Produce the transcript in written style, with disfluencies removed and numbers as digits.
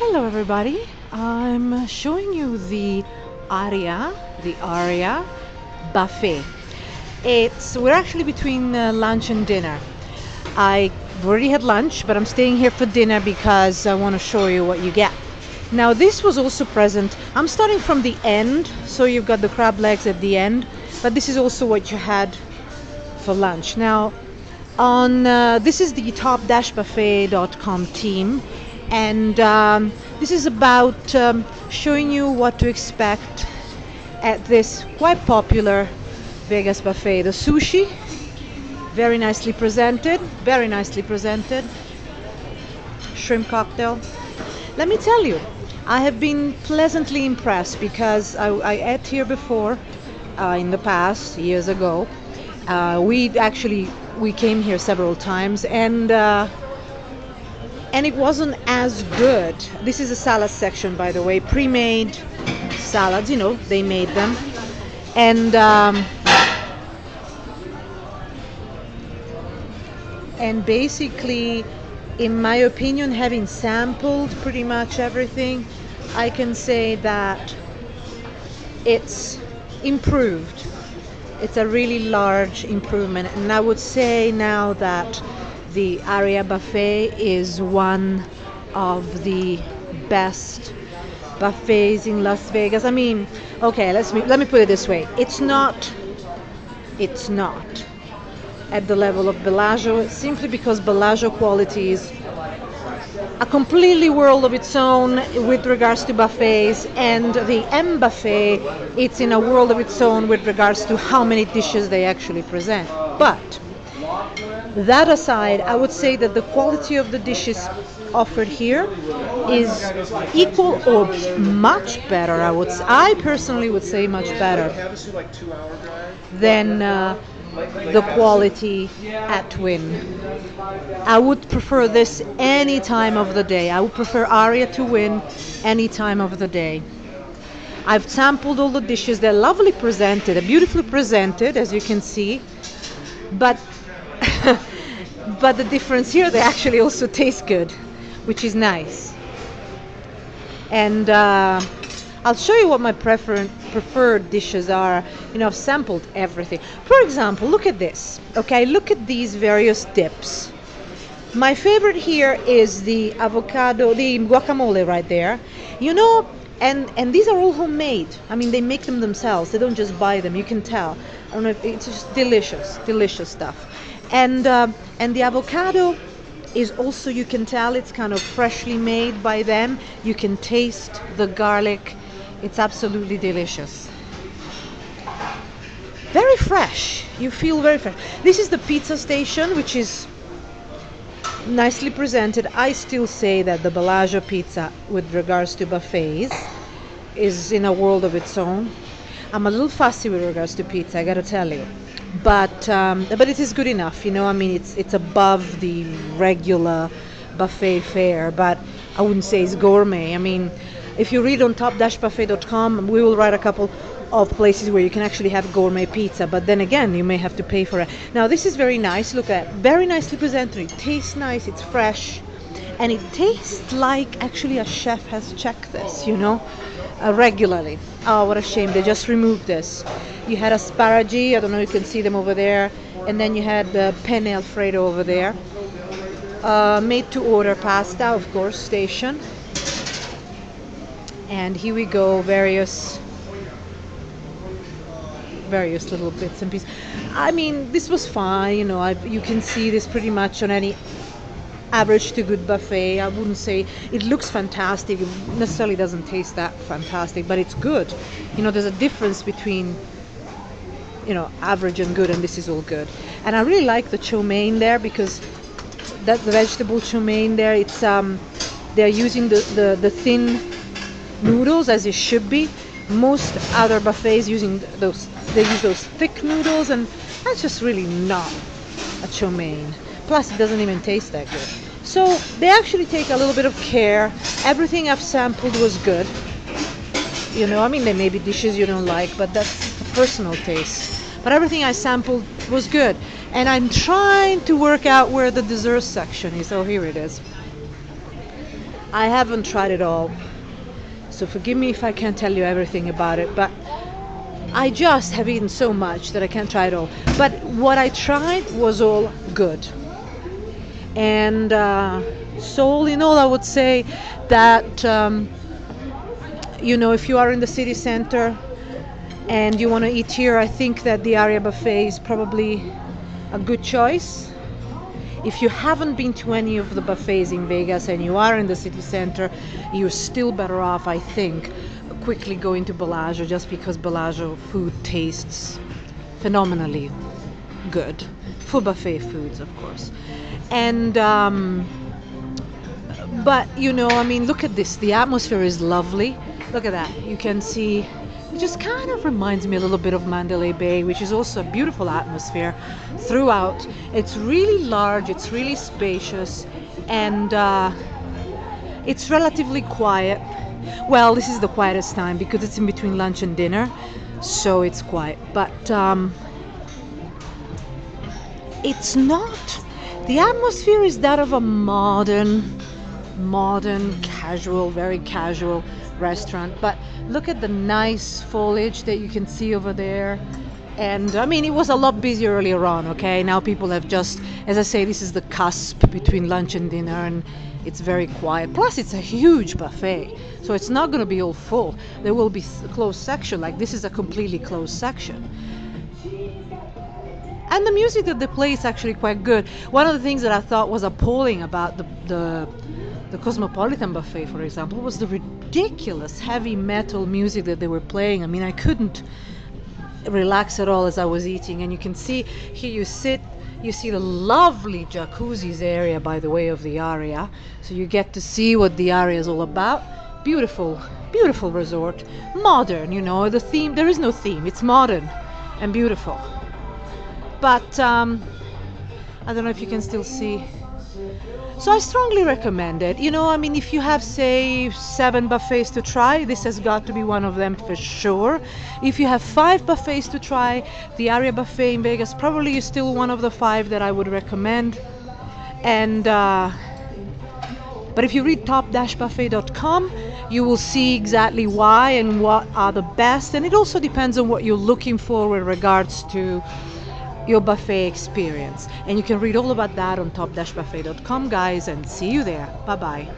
Hello everybody, I'm showing you the Aria buffet. We're actually between lunch and dinner. I already had lunch, but I'm staying here for dinner because I want to show you what you get. Now this was also present. I'm starting from the end, so you've got the crab legs at the end, but this is also what you had for lunch. Now on this is the top-buffet.com team, and this is about showing you what to expect at this quite popular Vegas buffet. The sushi, very nicely presented, shrimp cocktail. Let me tell you, I have been pleasantly impressed because I ate here before in the past, years ago. We came here several times, and it wasn't as good. This is a salad section, by the way, pre-made salads. They made them, and basically, in my opinion, having sampled pretty much everything, I can say that it's improved. It's a really large improvement, and I would say now that the Aria buffet is one of the best buffets in Las Vegas. I mean, okay, let me put it this way. It's not at the level of Bellagio, simply because Bellagio quality is a completely world of its own with regards to buffets, and the M buffet, it's in a world of its own with regards to how many dishes they actually present. But that aside, I would say that the quality of the dishes offered here is equal or much better. I personally would say much better than the quality at Wynn. I would prefer this any time of the day. I would prefer Aria to win any time of the day. I've sampled all the dishes. They're lovely presented, they're beautifully presented, as you can see. But but the difference here, they actually also taste good, which is nice. And I'll show you what my preferred dishes are. I've sampled everything. For example, look at this. Okay, look at these various dips. My favorite here is the avocado, the guacamole right there. And these are all homemade. I mean, they make them themselves. They don't just buy them. You can tell. I don't know if it's just delicious stuff. And the avocado is also, you can tell it's kind of freshly made by them. You can taste the garlic. It's absolutely delicious. Very fresh. You feel very fresh. This is the pizza station, which is nicely presented. I still say that the Bellagio pizza, with regards to buffets, is in a world of its own. I'm a little fussy with regards to pizza, I gotta tell you. But it is good enough, I mean, it's above the regular buffet fare, but I wouldn't say it's gourmet. I mean, if you read on top-buffet.com, we will write a couple of places where you can actually have gourmet pizza, but then again, you may have to pay for it. Now, this is very nice. Look at it. Very nicely presented. It tastes nice. It's fresh, and it tastes like actually a chef has checked this, regularly. Oh, what a shame. They just removed this. You had asparagi. I don't know if you can see them over there. And then you had the penne alfredo over there. Made to order pasta, of course, station. And here we go, various little bits and pieces. I mean, this was fine. You can see this pretty much on any average to good buffet. I wouldn't say it looks fantastic. It necessarily doesn't taste that fantastic, but it's good. There's a difference between average and good, and this is all good. And I really like the chow mein there, because the vegetable chow mein there, it's they're using the thin noodles, as it should be. Most other buffets they use those thick noodles, and that's just really not a chow mein. Plus, it doesn't even taste that good. So they actually take a little bit of care. Everything I've sampled was good. I mean, there may be dishes you don't like, but that's a personal taste. But everything I sampled was good. And I'm trying to work out where the dessert section is. Oh, here it is. I haven't tried it all, so forgive me if I can't tell you everything about it, but I just have eaten so much that I can't try it all. But what I tried was all good. And so, all in all, I would say that, if you are in the city center and you want to eat here, I think that the Aria buffet is probably a good choice. If you haven't been to any of the buffets in Vegas and you are in the city center, you're still better off, I think, quickly going to Bellagio, just because Bellagio food tastes phenomenally good. For buffet foods, of course. And but look at this. The atmosphere is lovely. Look at that. You can see it just kind of reminds me a little bit of Mandalay Bay, which is also a beautiful atmosphere throughout. It's really large, it's really spacious, and it's relatively quiet. Well, this is the quietest time because it's in between lunch and dinner, so it's quiet. But it's not. The atmosphere is that of a modern, casual, very casual restaurant. But look at the nice foliage that you can see over there. And I mean, it was a lot busier earlier on, okay? Now people have just, as I say, this is the cusp between lunch and dinner, and it's very quiet. Plus, it's a huge buffet, so it's not going to be all full. There will be a closed section, like this is a completely closed section. And the music that they play is actually quite good. One of the things that I thought was appalling about the Cosmopolitan buffet, for example, was the ridiculous heavy metal music that they were playing. I mean, I couldn't relax at all as I was eating. And you can see here, you see the lovely jacuzzis area by the way of the Aria. So you get to see what the Aria is all about. Beautiful, beautiful resort. Modern, the theme, there is no theme. It's modern and beautiful. But I don't know if you can still see. So I strongly recommend it. If you have, say, 7 buffets to try, this has got to be one of them for sure. If you have 5 buffets to try, the Aria buffet in Vegas probably is still one of the 5 that I would recommend. And but if you read top-buffet.com, you will see exactly why and what are the best. And it also depends on what you're looking for with regards to your buffet experience. And you can read all about that on top-buffet.com, guys, and see you there. Bye bye.